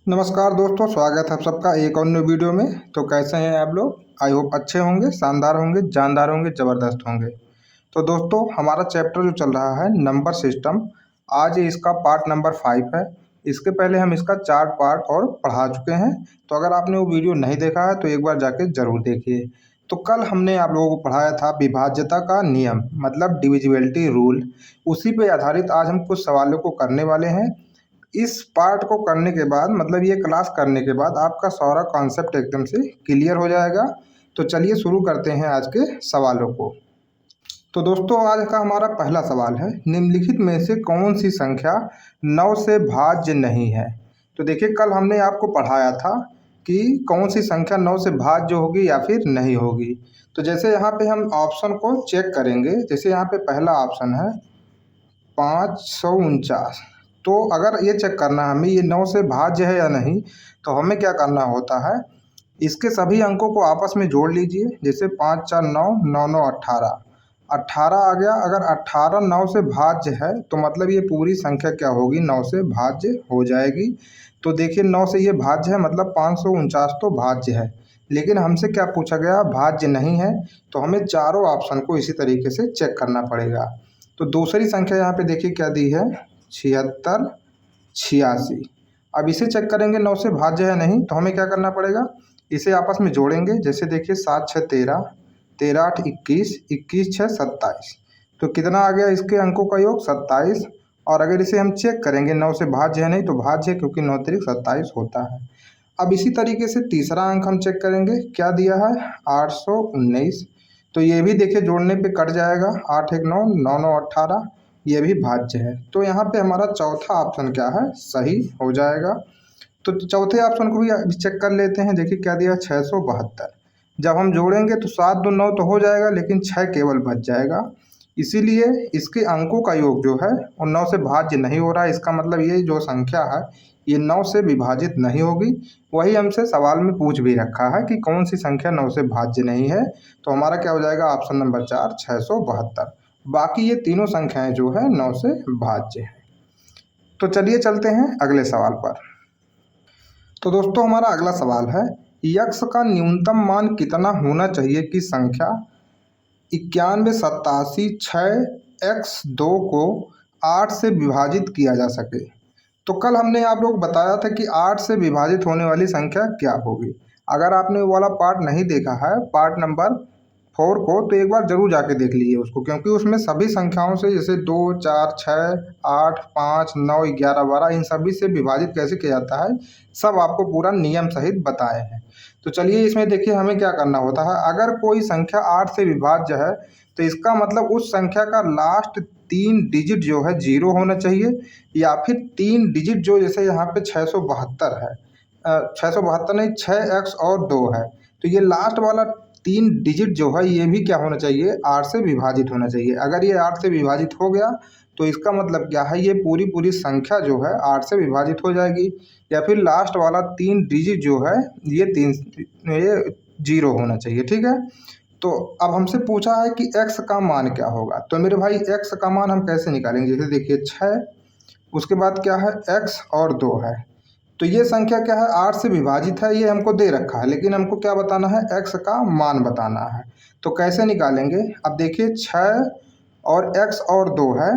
नमस्कार दोस्तों, स्वागत है आप सबका एक और न्यू वीडियो में। तो कैसे हैं आप लोग? आई होप अच्छे होंगे, शानदार होंगे, जानदार होंगे, ज़बरदस्त होंगे। तो दोस्तों, हमारा चैप्टर जो चल रहा है नंबर सिस्टम, आज इसका पार्ट नंबर 5 है। इसके पहले हम इसका 4 पार्ट और पढ़ा चुके हैं। तो अगर आपने वो वीडियो नहीं देखा है तो एक बार जाके ज़रूर देखिए। तो कल हमने आप लोगों को पढ़ाया था विभाज्यता का नियम, मतलब डिविजिबिलिटी रूल। उसी पे आधारित आज हम कुछ सवालों को करने वाले हैं। इस पार्ट को करने के बाद, मतलब ये क्लास करने के बाद, आपका सारा कॉन्सेप्ट एकदम से क्लियर हो जाएगा। तो चलिए शुरू करते हैं आज के सवालों को। तो दोस्तों, आज का हमारा पहला सवाल है, निम्नलिखित में से कौन सी संख्या 9 से भाज्य नहीं है? तो देखिए, कल हमने आपको पढ़ाया था कि कौन सी संख्या 9 से भाज्य होगी या फिर नहीं होगी। तो जैसे यहाँ पे हम ऑप्शन को चेक करेंगे, जैसे यहाँ पे पहला ऑप्शन है 549। तो अगर ये चेक करना है हमें ये 9 से भाज्य है या नहीं, तो हमें क्या करना होता है, इसके सभी अंकों को आपस में जोड़ लीजिए। जैसे 5 4 9, 9 9 18, 18 आ गया। अगर 18 9 से भाज्य है तो मतलब ये पूरी संख्या क्या होगी, 9 से भाज्य हो जाएगी। तो देखिए, 9 से ये भाज्य है, मतलब 549 तो भाज्य है। लेकिन हमसे क्या पूछा गया, भाज्य नहीं है। तो हमें चारों ऑप्शन को इसी तरीके से चेक करना पड़ेगा। तो दूसरी संख्या यहाँ पे देखिए क्या दी है, 76 86। अब इसे चेक करेंगे 9 से भाज्य है नहीं, तो हमें क्या करना पड़ेगा, इसे आपस में जोड़ेंगे। जैसे देखिए 7 6 13, 13 8 21, 21 6 27। तो कितना आ गया इसके अंकों का योग, 27। और अगर इसे हम चेक करेंगे 9 से भाज्य है नहीं, तो भाज्य है, क्योंकि 9 तिरिक 27 होता है। अब इसी तरीके से तीसरा अंक हम चेक करेंगे, क्या दिया है, 819। तो ये भी देखिए जोड़ने पे कट जाएगा, 8 1 9, 9 9 18, ये भी भाज्य है। तो यहाँ पे हमारा चौथा ऑप्शन क्या है, सही हो जाएगा। तो चौथे ऑप्शन को भी अभी चेक कर लेते हैं। देखिए क्या दिया, 672। जब हम जोड़ेंगे तो 7 2 9 तो हो जाएगा, लेकिन 6 केवल बच जाएगा। इसीलिए इसके अंकों का योग जो है वो 9 से भाज्य नहीं हो रहा है। इसका मतलब ये जो संख्या है ये 9 से विभाजित नहीं होगी। वही हमसे सवाल में पूछ भी रखा है कि कौन सी संख्या 9 से भाज्य नहीं है। तो हमारा क्या हो जाएगा, ऑप्शन नंबर 4 672। बाकी ये तीनों संख्याएं जो है 9 से भाज्य है। तो चलिए चलते हैं अगले सवाल पर। तो दोस्तों, हमारा अगला सवाल है, यक्स का न्यूनतम मान कितना होना चाहिए कि संख्या 91 87 6 x 2 को 8 से विभाजित किया जा सके? तो कल हमने आप लोग बताया था कि 8 से विभाजित होने वाली संख्या क्या होगी। अगर आपने वो वाला पार्ट नहीं देखा है, पार्ट नंबर 4 को, तो एक बार जरूर जाके देख लीजिए उसको, क्योंकि उसमें सभी संख्याओं से, जैसे 2 4 6 8 5 9 11 12, इन सभी से विभाजित कैसे किया जाता है, सब आपको पूरा नियम सहित बताए हैं। तो चलिए इसमें देखिए हमें क्या करना होता है। अगर कोई संख्या 8 से विभाज्य है तो इसका मतलब उस संख्या का लास्ट 3 डिजिट जो है 0 होना चाहिए, या फिर 3 डिजिट जो, जैसे यहाँ पे 672 है, 672 नहीं, 6x और 2 है, तो ये लास्ट वाला 3 डिजिट जो है ये भी क्या होना चाहिए, 8 से विभाजित होना चाहिए। अगर ये 8 से विभाजित हो गया तो इसका मतलब क्या है, ये पूरी पूरी संख्या जो है 8 से विभाजित हो जाएगी। या फिर लास्ट वाला 3 डिजिट जो है ये 0 होना चाहिए, ठीक है। तो अब हमसे पूछा है कि x का मान क्या होगा। तो मेरे भाई x का मान हम कैसे निकालेंगे, जैसे देखिए 6, उसके बाद क्या है, x और 2 है। तो ये संख्या क्या है, 8 से विभाजित है, ये हमको दे रखा है, लेकिन हमको क्या बताना है, x का मान बताना है। तो कैसे निकालेंगे, अब देखिए 6 और x और 2 है,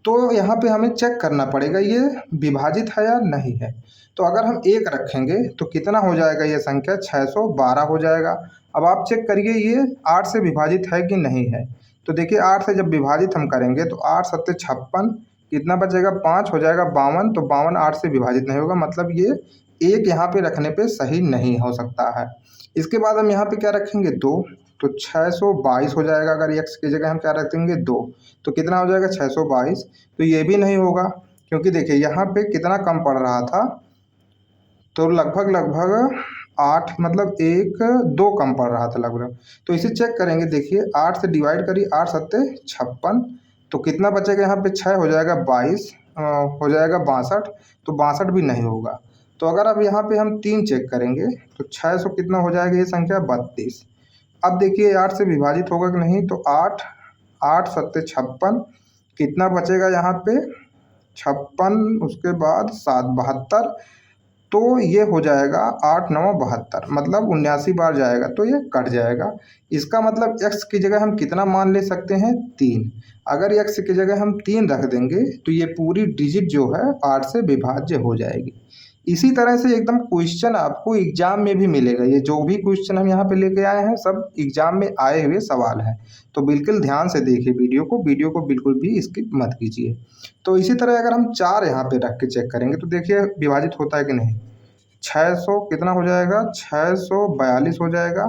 तो यहाँ पे हमें चेक करना पड़ेगा ये विभाजित है या नहीं है। तो अगर हम 1 रखेंगे तो कितना हो जाएगा, ये संख्या 612 हो जाएगा। अब आप चेक करिए ये 8 से विभाजित है कि नहीं है। तो देखिए 8 से जब विभाजित हम करेंगे तो 8 7 56, कितना बचेगा, 5 हो जाएगा 52। तो 52 8 से विभाजित नहीं होगा, मतलब ये एक यहाँ पे रखने पे सही नहीं हो सकता है। इसके बाद हम यहाँ पे क्या रखेंगे, 2, तो 622 हो जाएगा। अगर x की जगह हम क्या रखेंगे, 2, तो कितना हो जाएगा, 622। तो ये भी नहीं होगा, क्योंकि देखिए यहाँ पे कितना कम पड़ रहा था, तो लगभग लगभग 8, मतलब 1 2 कम पड़ रहा था लगभग। तो इसे चेक करेंगे, देखिए 8 से डिवाइड करिए, 8 7 56, तो कितना बचेगा यहाँ पे, 6 हो जाएगा 22, हो जाएगा 62। तो 62 भी नहीं होगा। तो अगर अब यहाँ पे हम 3 चेक करेंगे तो 600 कितना हो जाएगा, ये संख्या 32। अब देखिए 8 से विभाजित होगा कि नहीं, तो 8 8 7 56, कितना बचेगा यहाँ पे, 56, उसके बाद 7 72। तो ये हो जाएगा 8 9 72, मतलब 79 बार जाएगा तो ये कट जाएगा। इसका मतलब x की जगह हम कितना मान ले सकते हैं, 3। अगर x की जगह हम 3 रख देंगे तो ये पूरी डिजिट जो है 8 से विभाज्य हो जाएगी। इसी तरह से एकदम क्वेश्चन आपको एग्जाम में भी मिलेगा। ये जो भी क्वेश्चन हम यहाँ पे लेके आए हैं सब एग्जाम में आए हुए सवाल हैं, तो बिल्कुल ध्यान से देखिए वीडियो को बिल्कुल भी स्किप मत कीजिए। तो इसी तरह अगर हम 4 यहाँ पे रख के चेक करेंगे तो देखिए विभाजित होता है कि नहीं। 600 कितना हो जाएगा, 642 हो जाएगा।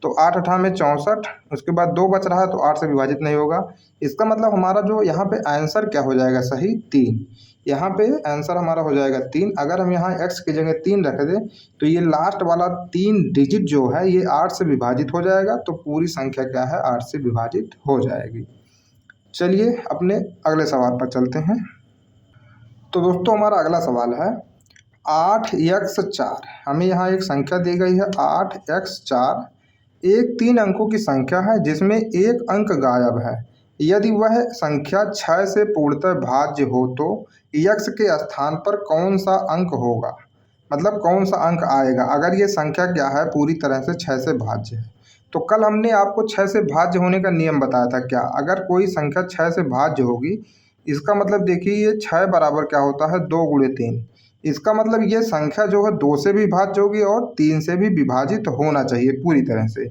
तो 8 8 में 64, उसके बाद 2 बच रहा है तो 8 से विभाजित नहीं होगा। इसका मतलब हमारा जो यहाँ पे आंसर क्या हो जाएगा सही, 3। यहाँ पे आंसर हमारा हो जाएगा 3। अगर हम यहाँ x की जगह 3 रख दें तो ये लास्ट वाला 3 डिजिट जो है ये 8 से विभाजित हो जाएगा, तो पूरी संख्या क्या है, 8 से विभाजित हो जाएगी। चलिए अपने अगले सवाल पर चलते हैं। तो दोस्तों हमारा अगला सवाल है 8x4। हमें यहाँ एक संख्या दी गई है 8x4, एक 3 अंकों की संख्या है जिसमें एक अंक गायब है। यदि वह संख्या 6 से पूर्णतः भाज्य हो तो x के स्थान पर कौन सा अंक होगा, मतलब कौन सा अंक आएगा अगर ये संख्या क्या है पूरी तरह से 6 से भाज्य है। तो कल हमने आपको 6 से भाज्य होने का नियम बताया था। क्या अगर कोई संख्या 6 से भाज्य होगी, इसका मतलब देखिए ये 6 बराबर क्या होता है, 2 गुणे 3। इसका मतलब ये संख्या जो है 2 से भी भाज्य होगी और 3 से भी विभाजित होना चाहिए पूरी तरह से।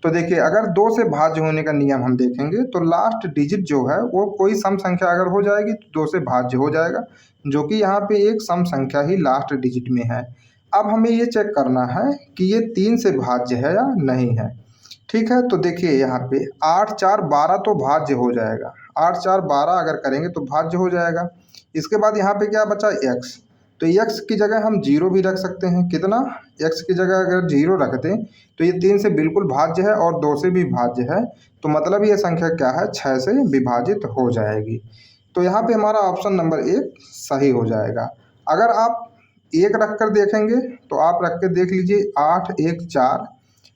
तो देखिए अगर 2 से भाज्य होने का नियम हम देखेंगे तो लास्ट डिजिट जो है वो कोई सम संख्या अगर हो जाएगी तो 2 से भाज्य हो जाएगा, जो कि यहाँ पे एक सम संख्या ही लास्ट डिजिट में है। अब हमें ये चेक करना है कि ये 3 से भाज्य है या नहीं है। ठीक है, तो देखिए यहाँ पे 8 4 12 तो भाज्य हो जाएगा, 8 4 12 अगर करेंगे तो भाज्य हो जाएगा। इसके बाद यहाँ पे क्या बचा, x। तो x की जगह हम 0 भी रख सकते हैं। कितना, x की जगह अगर 0 रख दें तो ये 3 से बिल्कुल भाज्य है और 2 से भी भाज्य है, तो मतलब ये संख्या क्या है, 6 से विभाजित हो जाएगी। तो यहाँ पे हमारा ऑप्शन नंबर 1 सही हो जाएगा। अगर आप 1 रख कर देखेंगे तो आप रख के देख लीजिए 8 1 4,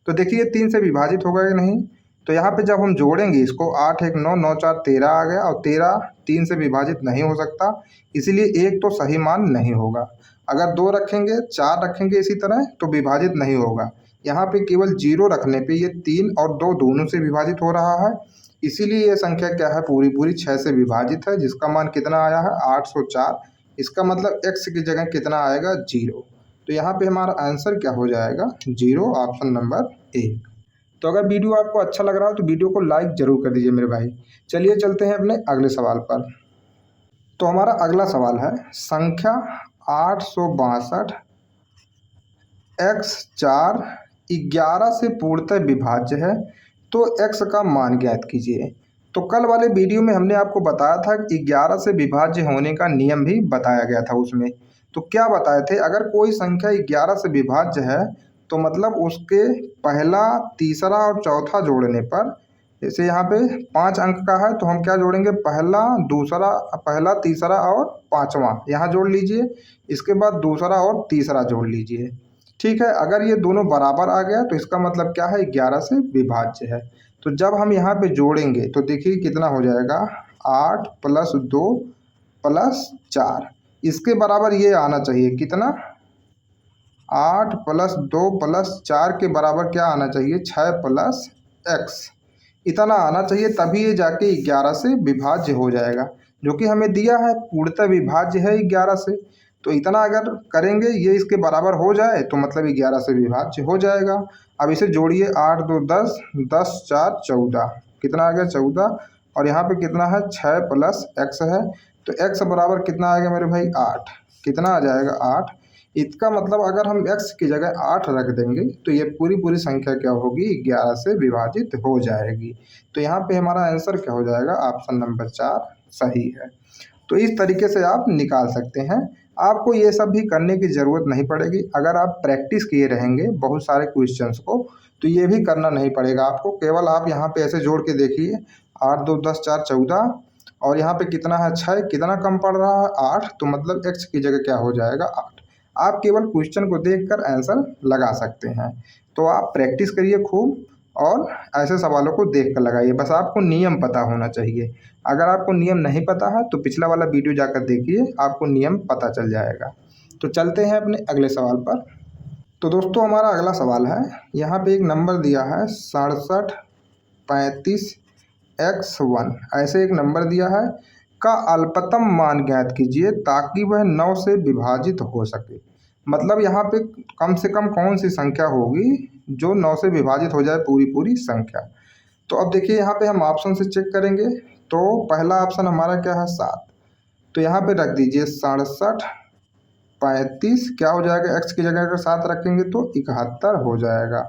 तो देखिए 3 से विभाजित होगा या नहीं। तो यहाँ पे जब हम जोड़ेंगे इसको 8 1 9 9 4 13 आ गया, और 13 3 से विभाजित नहीं हो सकता, इसीलिए 1 तो सही मान नहीं होगा। अगर 2 रखेंगे 4 रखेंगे इसी तरह तो विभाजित नहीं होगा। यहाँ पे केवल 0 रखने पे ये 3 और 2 दोनों से विभाजित हो रहा है, इसीलिए ये संख्या क्या है, पूरी पूरी 6 से विभाजित है, जिसका मान कितना आया है 804। इसका मतलब x की जगह कितना आएगा, 0। तो यहाँ पे हमारा आंसर क्या हो जाएगा, 0, ऑप्शन नंबर 1। तो अगर वीडियो आपको अच्छा लग रहा हो तो वीडियो को लाइक ज़रूर कर दीजिए मेरे भाई। चलिए चलते हैं अपने अगले सवाल पर। तो हमारा अगला सवाल है संख्या 862 x4 11 से पूर्णतः विभाज्य है, तो x का मान ज्ञात कीजिए। तो कल वाले वीडियो में हमने आपको बताया था कि 11 से विभाज्य होने का नियम भी बताया गया था उसमें। तो क्या बताए थे, अगर कोई संख्या 11 से विभाज्य है तो मतलब उसके पहला तीसरा और चौथा जोड़ने पर, जैसे यहाँ पे 5 अंक का है तो हम क्या जोड़ेंगे, पहला दूसरा, पहला तीसरा और पाँचवा यहाँ जोड़ लीजिए। इसके बाद दूसरा और तीसरा जोड़ लीजिए। ठीक है, अगर ये दोनों बराबर आ गया तो इसका मतलब क्या है, 11 से विभाज्य है। तो जब हम यहाँ पे जोड़ेंगे तो देखिए कितना हो जाएगा, 8 + 2 + 4, इसके बराबर ये आना चाहिए कितना, 8 + 2 + 4 के बराबर क्या आना चाहिए, 6 + x, इतना आना चाहिए, तभी ये जाके 11 से विभाज्य हो जाएगा, जो कि हमें दिया है पूर्णतः विभाज्य है 11 से। तो इतना अगर करेंगे ये इसके बराबर हो जाए तो मतलब 11 से विभाज्य हो जाएगा। अब इसे जोड़िए, 8 2 10, 10 4 14, कितना आ गया 14, और यहाँ पे कितना है 6 + x है, तो x बराबर कितना आएगा मेरे भाई, 8, कितना आ जाएगा 8। इसका मतलब अगर हम x की जगह 8 रख देंगे तो ये पूरी पूरी संख्या क्या होगी, 11 से विभाजित हो जाएगी। तो यहाँ पे हमारा आंसर क्या हो जाएगा, ऑप्शन नंबर 4 सही है। तो इस तरीके से आप निकाल सकते हैं। आपको ये सब भी करने की ज़रूरत नहीं पड़ेगी, अगर आप प्रैक्टिस किए रहेंगे बहुत सारे क्वेश्चंस को तो ये भी करना नहीं पड़ेगा आपको। केवल आप यहाँ पे ऐसे जोड़ के देखिए, 8 2 10 4 14, और यहाँ पे कितना है 6, कितना कम पड़ रहा है 8, तो मतलब x की जगह क्या हो जाएगा 8। आप केवल क्वेश्चन को देखकर आंसर लगा सकते हैं। तो आप प्रैक्टिस करिए खूब, और ऐसे सवालों को देख कर लगाइए। बस आपको नियम पता होना चाहिए। अगर आपको नियम नहीं पता है तो पिछला वाला वीडियो जाकर देखिए, आपको नियम पता चल जाएगा। तो चलते हैं अपने अगले सवाल पर। तो दोस्तों हमारा अगला सवाल है, यहाँ पे एक नंबर दिया है 6735x1, ऐसे एक नंबर दिया है का अल्पतम मान ज्ञात कीजिए ताकि वह 9 से विभाजित हो सके। मतलब यहाँ पे कम से कम कौन सी संख्या होगी जो 9 से विभाजित हो जाए पूरी पूरी संख्या। तो अब देखिए यहाँ पे हम ऑप्शन से चेक करेंगे। तो पहला ऑप्शन हमारा क्या है 7, तो यहाँ पे रख दीजिए 6735, क्या हो जाएगा x की जगह अगर 7 रखेंगे तो 71 हो जाएगा।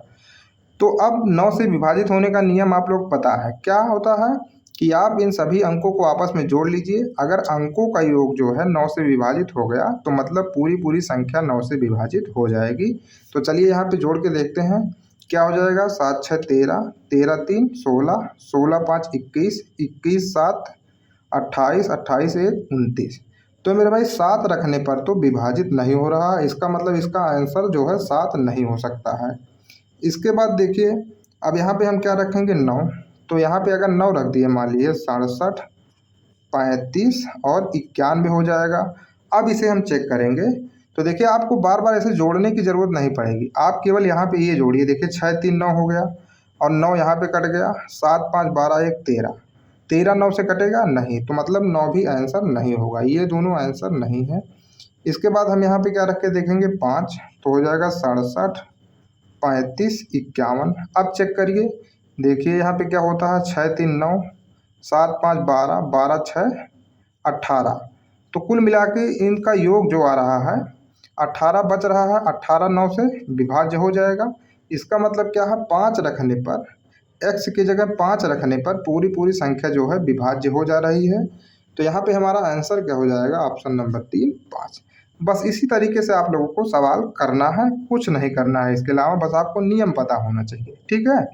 तो अब 9 से विभाजित होने का नियम आप लोग पता है क्या होता है कि आप इन सभी अंकों को आपस में जोड़ लीजिए। अगर अंकों का योग जो है 9 से विभाजित हो गया तो मतलब पूरी पूरी संख्या 9 से विभाजित हो जाएगी। तो चलिए यहाँ पे जोड़ के देखते हैं क्या हो जाएगा। 7 6 13, 13 3 16, 16 5 21, 21 7 28, 28 1 29। तो मेरे भाई 7 रखने पर तो विभाजित नहीं हो रहा, इसका मतलब इसका आंसर जो है 7 नहीं हो सकता है। इसके बाद देखिए अब यहाँ पे हम क्या रखेंगे 9, तो यहाँ पे अगर 9 रख दिए मान लीजिए 67 35 और 91 हो जाएगा। अब इसे हम चेक करेंगे तो देखिए आपको बार बार ऐसे जोड़ने की ज़रूरत नहीं पड़ेगी, आप केवल यहाँ पे ये जोड़िए। देखिए 6 3 9 हो गया और 9 यहाँ पे कट गया, 7 5 12 1 13, 13 9 से कटेगा नहीं, तो मतलब 9 भी आंसर नहीं होगा, ये दोनों आंसर नहीं है। इसके बाद हम यहाँ पे क्या रख के देखेंगे 5, तो हो जाएगा 67 35 51। अब चेक करिए, देखिए यहाँ पे क्या होता है 6 3 9, 7 5 12, 12 6 18। तो कुल मिला के इनका योग जो आ रहा है 18 बच रहा है, 18 9 से विभाज्य हो जाएगा। इसका मतलब क्या है 5 रखने पर, x की जगह 5 रखने पर पूरी पूरी संख्या जो है विभाज्य हो जा रही है। तो यहाँ पे हमारा आंसर क्या हो जाएगा, ऑप्शन नंबर 3 5। बस इसी तरीके से आप लोगों को सवाल करना है, कुछ नहीं करना है इसके अलावा, बस आपको नियम पता होना चाहिए, ठीक है।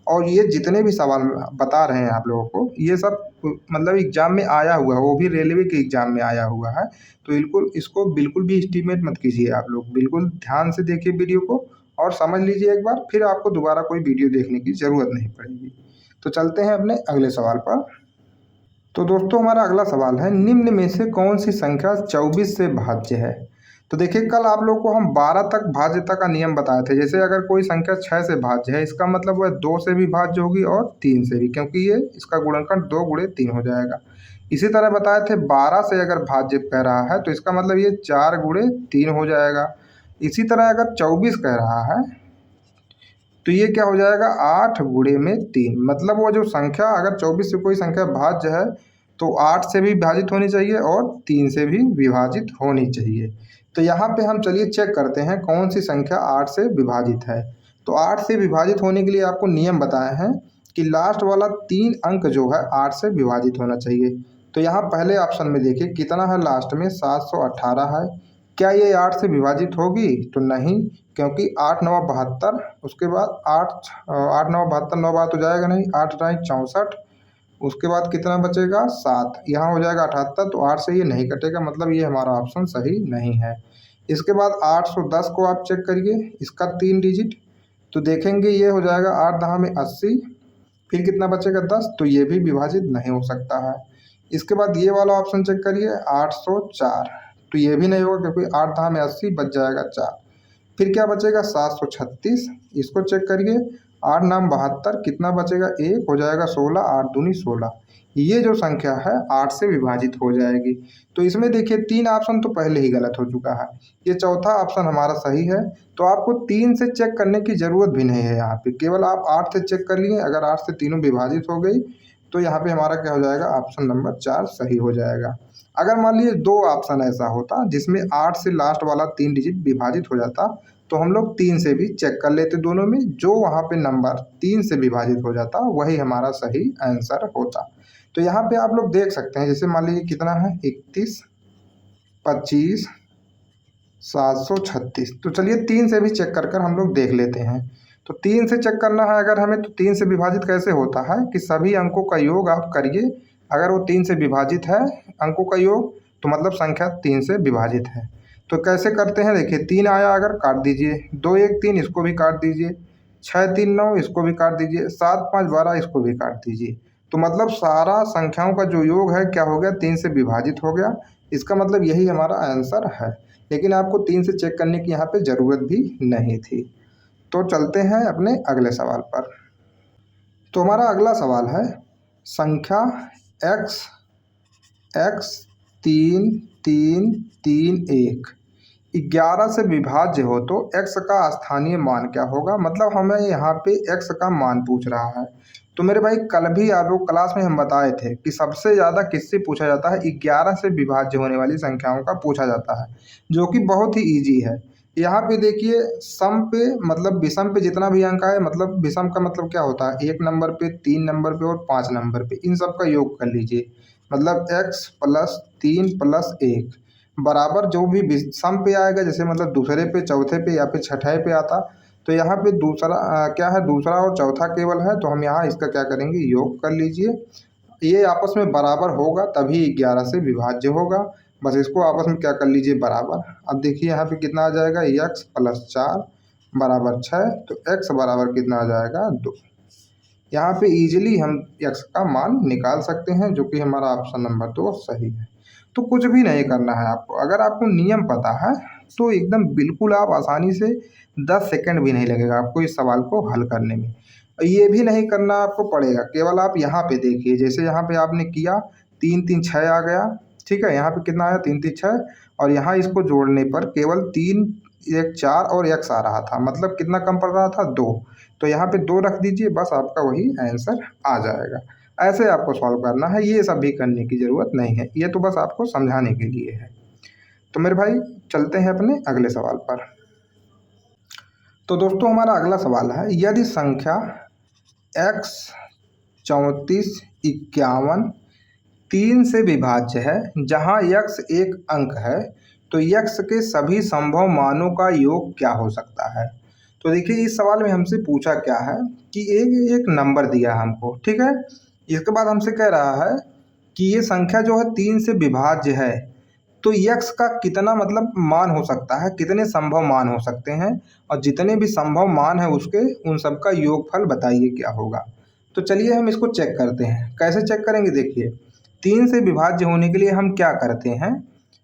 और ये जितने भी सवाल बता रहे हैं आप लोगों को, ये सब मतलब एग्जाम में आया हुआ है, वो भी रेलवे के एग्जाम में आया हुआ है। तो बिल्कुल इसको बिल्कुल भी एस्टीमेट मत कीजिए, आप लोग बिल्कुल ध्यान से देखिए वीडियो को और समझ लीजिए एक बार, फिर आपको दोबारा कोई वीडियो देखने की ज़रूरत नहीं पड़ेगी। तो चलते हैं अपने अगले सवाल पर। तो दोस्तों हमारा अगला सवाल है, निम्न में से कौन सी संख्या 24 से भाज्य है। तो देखिए कल आप लोग को हम 12 तक भाज्यता का नियम बताए थे। जैसे अगर कोई संख्या 6 से भाज्य है, इसका मतलब वह 2 से भी भाज्य होगी और 3 से भी, क्योंकि ये इसका गुणनखंड 2 गुणे 3 हो जाएगा। इसी तरह बताए थे 12 से अगर भाज्य कह रहा है तो इसका मतलब ये 4 गुणे 3 हो जाएगा। इसी तरह अगर 24 कह रहा है तो ये क्या हो जाएगा 8 गुणे में 3। मतलब वो जो संख्या अगर 24 से कोई संख्या भाज्य है तो 8 से भी विभाजित होनी चाहिए और 3 से भी विभाजित होनी चाहिए। तो यहाँ पे हम चलिए चेक करते हैं कौन सी संख्या 8 से विभाजित है। तो 8 से विभाजित होने के लिए आपको नियम बताए हैं कि लास्ट वाला 3 अंक जो है 8 से विभाजित होना चाहिए। तो यहाँ पहले ऑप्शन में देखिए कितना है लास्ट में 718 है, क्या ये 8 से विभाजित होगी, तो नहीं, क्योंकि 8 9 72, उसके बाद 8 9 72 9 बार तो जाएगा नहीं, 8 9 64, उसके बाद कितना बचेगा 7, यहाँ हो जाएगा 78। तो 8 से ये नहीं कटेगा, मतलब ये हमारा ऑप्शन सही नहीं है। इसके बाद 810 को आप चेक करिए, इसका 3 डिजिट, तो देखेंगे ये हो जाएगा 8 10 में 80, फिर कितना बचेगा 10, तो ये भी विभाजित नहीं हो सकता है। इसके बाद ये वाला ऑप्शन चेक करिए 804, तो ये भी नहीं होगा क्योंकि 8 10 में 80 बच जाएगा 4, फिर क्या बचेगा 736, इसको चेक करिए 8 9 72, कितना बचेगा 1, हो जाएगा 16, 8 दूनी 16। ये जो संख्या है 8 से विभाजित हो जाएगी। तो इसमें देखिए 3 ऑप्शन तो पहले ही गलत हो चुका है, ये चौथा ऑप्शन हमारा सही है। तो आपको 3 से चेक करने की ज़रूरत भी नहीं है, यहाँ पे केवल आप 8 से चेक कर लिए। अगर 8 से तीनों विभाजित हो गई तो यहाँ पे हमारा क्या हो जाएगा, ऑप्शन नंबर 4 सही हो जाएगा। अगर मान लीजिए 2 ऑप्शन ऐसा होता जिसमें 8 से लास्ट वाला 3 डिजिट विभाजित हो जाता तो हम लोग 3 से भी चेक कर लेते, दोनों में जो वहाँ पे नंबर 3 से विभाजित हो जाता वही हमारा सही आंसर होता। तो यहाँ पे आप लोग देख सकते हैं, जैसे मान लीजिए कितना है 31 25 736। तो चलिए 3 से भी चेक कर हम लोग देख लेते हैं। तो 3 से चेक करना है अगर हमें, तो 3 से विभाजित कैसे होता है कि सभी अंकों का योग आप करिए, अगर वो 3 से विभाजित है अंकों का योग तो मतलब संख्या 3 से विभाजित है। तो कैसे करते हैं, देखिए 3 आया अगर काट दीजिए, 2 1 3 इसको भी काट दीजिए, 6 3 9 इसको भी काट दीजिए, 7 5 12 इसको भी काट दीजिए। तो मतलब सारा संख्याओं का जो योग है क्या हो गया 3 से विभाजित हो गया। इसका मतलब यही हमारा आंसर है। लेकिन आपको 3 से चेक करने की यहाँ पे ज़रूरत भी नहीं थी। तो चलते हैं अपने अगले सवाल पर। तो हमारा अगला सवाल है, संख्या x x 3 3 3 1 11 से विभाज्य हो तो x का स्थानीय मान क्या होगा। मतलब हमें यहाँ पे x का मान पूछ रहा है। तो मेरे भाई कल भी आप लोग क्लास में हम बताए थे कि सबसे ज़्यादा किससे पूछा जाता है, 11 से विभाज्य होने वाली संख्याओं का पूछा जाता है, जो कि बहुत ही ईजी है। यहाँ पे देखिए सम पे मतलब विषम पे जितना भी अंक आए, मतलब विषम का मतलब क्या होता है, 1 नंबर पे, 3 नंबर पे और 5 नंबर पे, इन सब का योग कर लीजिए। मतलब x + 3 + 1 बराबर जो भी सम पे आएगा, जैसे मतलब दूसरे पे, चौथे पे या फिर छठे पे आता, तो यहाँ पे दूसरा क्या है, दूसरा और चौथा केवल है, तो हम यहाँ इसका क्या करेंगे, योग कर लीजिए। ये आपस में बराबर होगा तभी 11 से विभाज्य होगा। बस इसको आपस में क्या कर लीजिए, बराबर। अब देखिए यहाँ पे कितना आ जाएगा, x + 4 = 6, तो x बराबर कितना आ जाएगा, 2। यहाँ पे इजीली हम x का मान निकाल सकते हैं, जो कि हमारा ऑप्शन नंबर 2 सही है। तो कुछ भी नहीं करना है आपको, अगर आपको नियम पता है तो एकदम बिल्कुल आप आसानी से 10 सेकंड भी नहीं लगेगा आपको इस सवाल को हल करने में। ये भी नहीं करना आपको पड़ेगा, केवल आप यहाँ पे देखिए, जैसे यहाँ पे आपने किया 3 3 6 आ गया, ठीक है। यहाँ पे कितना आया, 3 3 6, और यहाँ इसको जोड़ने पर केवल 3 1 4 और x आ रहा था, मतलब कितना कम पड़ रहा था, 2। तो यहाँ पे 2 रख दीजिए, बस आपका वही आंसर आ जाएगा। ऐसे आपको सॉल्व करना है, ये सब भी करने की ज़रूरत नहीं है, ये तो बस आपको समझाने के लिए है। तो मेरे भाई चलते हैं अपने अगले सवाल पर। तो दोस्तों हमारा अगला सवाल है, यदि संख्या x 34 51 3 से विभाज्य है, जहाँ x एक अंक है, तो x के सभी संभव मानों का योग क्या हो सकता है। तो देखिए इस सवाल में हमसे पूछा क्या है कि एक एक नंबर दिया है हमको, ठीक है। इसके बाद हमसे कह रहा है कि ये संख्या जो है 3 से विभाज्य है, तो x का कितना मतलब मान हो सकता है, कितने संभव मान हो सकते हैं, और जितने भी संभव मान है उसके उन सब का योगफल बताइए क्या होगा। तो चलिए हम इसको चेक करते हैं। कैसे चेक करेंगे, देखिए 3 से विभाज्य होने के लिए हम क्या करते हैं,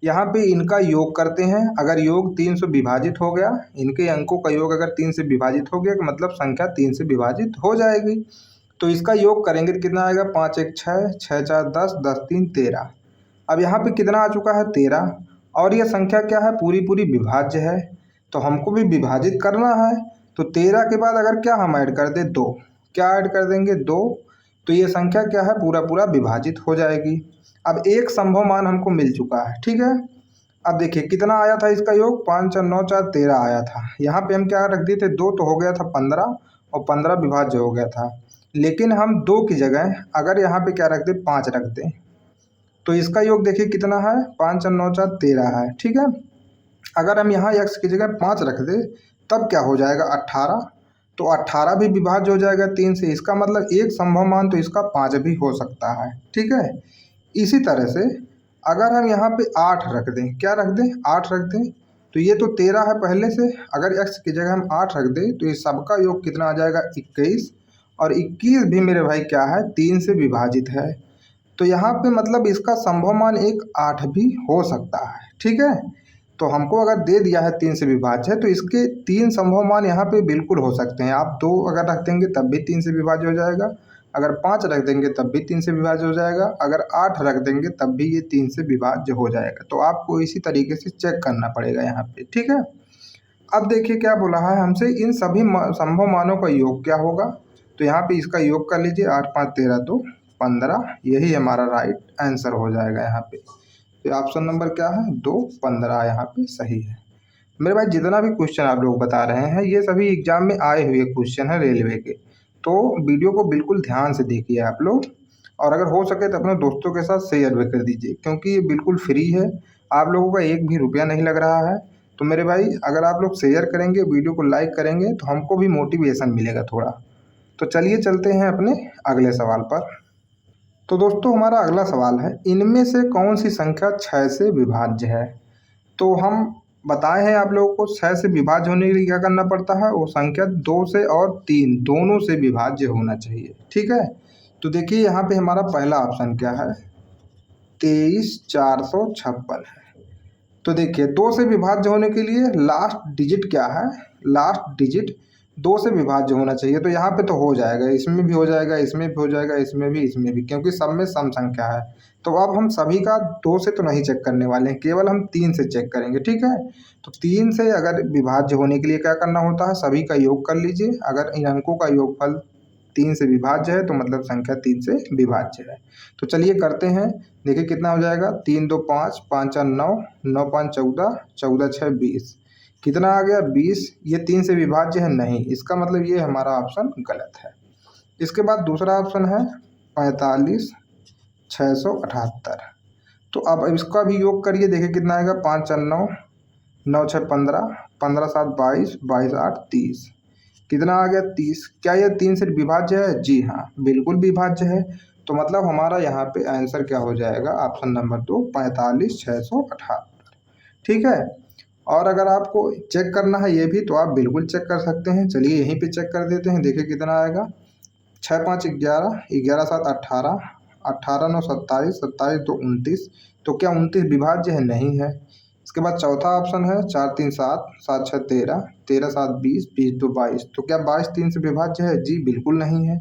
यहाँ पे इनका योग करते हैं। अगर योग 3 से विभाजित हो गया, इनके अंकों का योग अगर 3 से विभाजित हो गया, तो मतलब संख्या 3 से विभाजित हो जाएगी। तो इसका योग करेंगे तो कितना आएगा, 5 1 6, 6 4 10, 10 3 13। अब यहाँ पे कितना आ चुका है, 13, और यह संख्या क्या है, पूरी पूरी विभाज्य है, तो हमको भी विभाजित करना है। तो 13 के बाद अगर क्या हम ऐड कर दें, 2, क्या ऐड कर देंगे, 2, तो ये संख्या क्या है, पूरा पूरा विभाजित हो जाएगी। अब एक संभव मान हमको मिल चुका है, ठीक है। अब देखिए कितना आया था इसका योग, 5 4 9 4 13 आया था। यहाँ पे हम क्या रख दिए थे, 2, तो हो गया था 15, और 15 विभाज्य हो गया था। लेकिन हम 2 की जगह अगर यहाँ पे क्या रख दें, 5 रख दें, तो इसका योग देखिए कितना है, 5 4 9 4 13 है, ठीक है। अगर हम यहाँ x की जगह 5 रख दें, तब क्या हो जाएगा, 18। तो 18 भी विभाज्य हो जाएगा 3 से, इसका मतलब एक संभव मान तो इसका 5 भी हो सकता है, ठीक है। इसी तरह से अगर हम यहाँ पे 8 रख दें, क्या रख दें, 8 रख दें, तो ये तो 13 है पहले से, अगर x की जगह हम 8 रख दें तो ये सबका योग कितना आ जाएगा, 21, और 21 भी मेरे भाई क्या है, 3 से विभाजित है। तो यहाँ पे मतलब इसका संभव मान एक 8 भी हो सकता है, ठीक है। तो हमको अगर दे दिया है 3 से विभाज्य है, तो इसके 3 संभव मान यहाँ पे बिल्कुल हो सकते हैं। आप 2 अगर रख देंगे तब भी 3 से विभाज्य हो जाएगा, अगर 5 रख देंगे तब भी 3 से विभाज्य हो जाएगा, अगर 8 रख देंगे तब भी ये 3 से विभाज्य हो जाएगा। तो आपको इसी तरीके से चेक करना पड़ेगा यहाँ पे, ठीक है। अब देखिए क्या बोला है हमसे, इन सभी संभव मानों का योग क्या होगा। तो यहाँ पे इसका योग कर लीजिए, 8 5 13 2 15, यही हमारा राइट आंसर हो जाएगा यहाँ पे। तो ऑप्शन नंबर क्या है, 2 15 यहाँ पे सही है। मेरे भाई जितना भी क्वेश्चन आप लोग बता रहे हैं, ये सभी एग्जाम में आए हुए क्वेश्चन है रेलवे के, तो वीडियो को बिल्कुल ध्यान से देखिए आप लोग, और अगर हो सके तो अपने दोस्तों के साथ शेयर भी कर दीजिए, क्योंकि ये बिल्कुल फ्री है, आप लोगों का एक भी रुपया नहीं लग रहा है। तो मेरे भाई अगर आप लोग शेयर करेंगे, वीडियो को लाइक करेंगे, तो हमको भी मोटिवेशन मिलेगा थोड़ा। तो चलिए चलते हैं अपने अगले सवाल पर। तो दोस्तों हमारा अगला सवाल है, इनमें से कौन सी संख्या 6 से विभाज्य है। तो हम बताए हैं आप लोगों को 6 से विभाज्य होने के लिए क्या करना पड़ता है, वो संख्या 2 से और 3 दोनों से विभाज्य होना चाहिए, ठीक है। तो देखिए यहाँ पे हमारा पहला ऑप्शन क्या है, 23 456 है। तो देखिए 2 से विभाज्य होने के लिए लास्ट डिजिट क्या है, लास्ट डिजिट 2 से विभाज्य होना चाहिए। तो यहाँ पे तो हो जाएगा, इसमें भी हो जाएगा, इसमें भी हो जाएगा, इसमें भी, क्योंकि सब में सम संख्या है। तो अब हम सभी का 2 से तो नहीं चेक करने वाले हैं, केवल हम 3 से चेक करेंगे, ठीक है। तो 3 से अगर विभाज्य होने के लिए क्या करना होता है, सभी का योग कर लीजिए। अगर इन अंकों का योगफल 3 से विभाज्य है तो मतलब संख्या 3 से विभाज्य है। तो चलिए करते हैं, देखिए कितना हो जाएगा, 3 2 5, 5 4 9, 9 5 14, 14 6 20, कितना आ गया 20। ये 3 से विभाज्य है नहीं, इसका मतलब ये हमारा ऑप्शन गलत है। इसके बाद दूसरा ऑप्शन है 45 678। तो अब इसका भी योग करिए, देखिए कितना आएगा, 5 4 9, 9 6 15, 15 7 22, 22 8 30, कितना आ गया 30। क्या ये 3 से विभाज्य है? जी हाँ, बिल्कुल विभाज्य है। तो मतलब हमारा यहाँ पे आंसर क्या हो जाएगा, ऑप्शन नंबर 2 45 678, ठीक है। और अगर आपको चेक करना है ये भी तो आप बिल्कुल चेक कर सकते हैं। चलिए यहीं पे चेक कर देते हैं, देखिए कितना आएगा, 6 5 11, 11 7 18, 18 9 27, 27 2 29। तो क्या 29 विभाज्य है? नहीं है। इसके बाद चौथा ऑप्शन है 4 3 7, 7 6 13, 13 7 20, 20 2 22। तो क्या 22 3 से विभाज्य है? जी बिल्कुल नहीं है।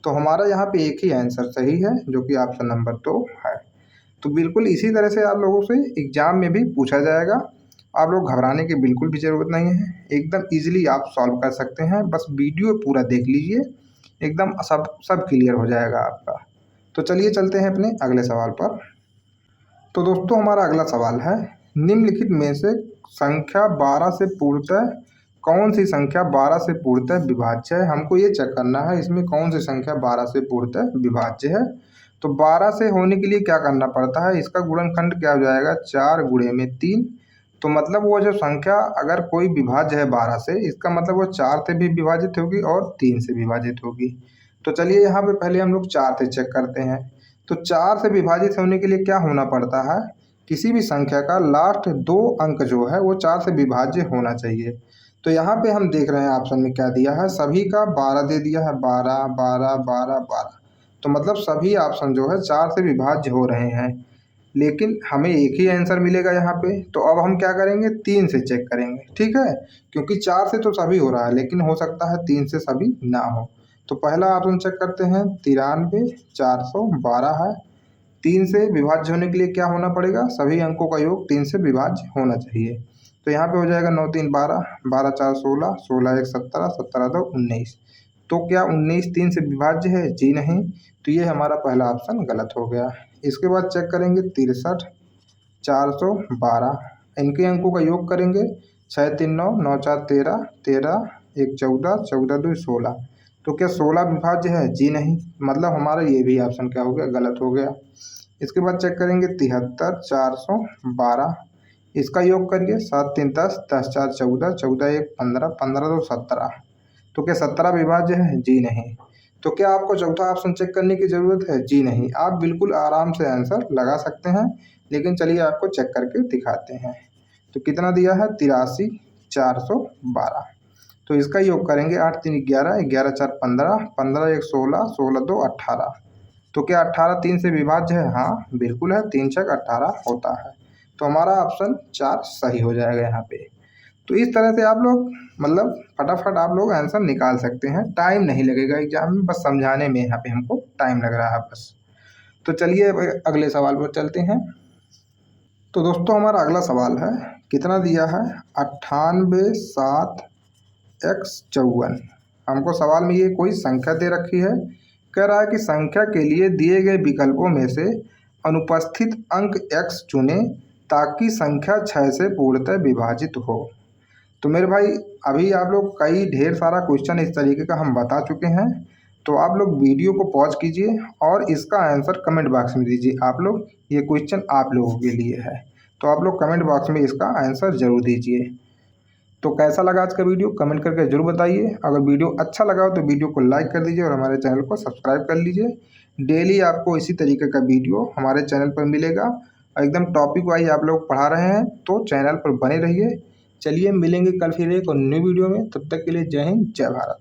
तो हमारा यहाँ पे एक ही आंसर सही है, जो कि ऑप्शन नंबर 2 है। तो बिल्कुल इसी तरह से आप लोगों से एग्जाम में भी पूछा जाएगा। आप लोग घबराने की बिल्कुल भी ज़रूरत नहीं है, एकदम इजीली आप सॉल्व कर सकते हैं। बस वीडियो पूरा देख लीजिए, एकदम सब क्लियर हो जाएगा आपका। तो चलिए चलते हैं अपने अगले सवाल पर। तो दोस्तों हमारा अगला सवाल है, निम्नलिखित में से संख्या 12 से पूर्णतः कौन सी संख्या 12 से पूर्णतः विभाज्य है। हमको ये चेक करना है इसमें कौन सी संख्या 12 से पूर्णतः विभाज्य है। तो 12 से होने के लिए क्या करना पड़ता है, इसका गुणनखंड क्या हो जाएगा, 4 गुणे में 3। तो मतलब वो जो संख्या अगर कोई विभाज्य है 12 से, इसका मतलब वो 4 से भी विभाजित होगी और 3 से विभाजित होगी। तो चलिए यहाँ पे पहले हम लोग 4 से चेक करते हैं। तो 4 से विभाजित होने के लिए क्या होना पड़ता है, किसी भी संख्या का लास्ट 2 अंक जो है वो 4 से विभाज्य होना चाहिए। तो यहाँ पे हम देख रहे हैं ऑप्शन में क्या दिया है, सभी का 12 दे दिया है, 12 12 12 12। तो मतलब सभी ऑप्शन जो है 4 से विभाज्य हो रहे हैं, लेकिन हमें एक ही आंसर मिलेगा यहाँ पे। तो अब हम क्या करेंगे, 3 से चेक करेंगे, ठीक है। क्योंकि 4 से तो सभी हो रहा है, लेकिन हो सकता है 3 से सभी ना हो। तो पहला ऑप्शन चेक करते हैं, 93 412 है। 3 से विभाज्य होने के लिए क्या होना पड़ेगा, सभी अंकों का योग 3 से विभाज्य होना चाहिए। तो यहाँ पे हो जाएगा 9 3 12, 12 4 16, 16 1 17, 17 2 19। तो क्या 19 3 से विभाज्य है? जी नहीं। तो ये हमारा पहला ऑप्शन गलत हो गया। इसके बाद चेक करेंगे 63 412, इनके अंकों का योग करेंगे, 6 3 9, 9 4 13, 13 1 14, 14 2 16। तो क्या 16 विभाज्य है? जी नहीं। मतलब हमारा ये भी ऑप्शन क्या हो गया, गलत हो गया। इसके बाद चेक करेंगे 73 412, इसका योग करिए, 7 3 10, 10 4 14, 14 1 15, 15 2 17। तो क्या 17 विभाज्य है? जी नहीं। तो क्या आपको चौथा ऑप्शन चेक करने की ज़रूरत है? जी नहीं, आप बिल्कुल आराम से आंसर लगा सकते हैं। लेकिन चलिए आपको चेक करके दिखाते हैं। तो कितना दिया है, 83 412। तो इसका योग करेंगे, 8 3 11, 11 4 15, 15 1 16, 16 2 18। तो क्या 18 3 से विभाज्य है? हाँ बिल्कुल है, 3 6 18 होता है। तो हमारा ऑप्शन 4 सही हो जाएगा यहाँ पे। तो इस तरह से आप लोग मतलब फटाफट आप लोग आंसर निकाल सकते हैं, टाइम नहीं लगेगा एग्जाम में, बस समझाने में यहाँ पे हमको टाइम लग रहा है बस। तो चलिए अब अगले सवाल पर चलते हैं। तो दोस्तों हमारा अगला सवाल है, कितना दिया है, 98 7 x 54। हमको सवाल में ये कोई संख्या दे रखी है, कह रहा है कि संख्या के लिए दिए गए विकल्पों में से अनुपस्थित अंक x चुनें ताकि संख्या 6 से पूर्णतः विभाजित हो। तो मेरे भाई अभी आप लोग कई ढेर सारा क्वेश्चन इस तरीके का हम बता चुके हैं। तो आप लोग वीडियो को पॉज कीजिए और इसका आंसर कमेंट बॉक्स में दीजिए। आप लोग, ये क्वेश्चन आप लोगों के लिए है, तो आप लोग कमेंट बॉक्स में इसका आंसर ज़रूर दीजिए। तो कैसा लगा आज का वीडियो कमेंट करके ज़रूर बताइए। अगर वीडियो अच्छा लगा हो तो वीडियो को लाइक कर दीजिए और हमारे चैनल को सब्सक्राइब कर लीजिए। डेली आपको इसी तरीके का वीडियो हमारे चैनल पर मिलेगा, एकदम टॉपिक वाइज आप लोग पढ़ा रहे हैं, तो चैनल पर बने रहिए। चलिए मिलेंगे कल फिर एक और न्यू वीडियो में, तब तक के लिए जय हिंद जय भारत।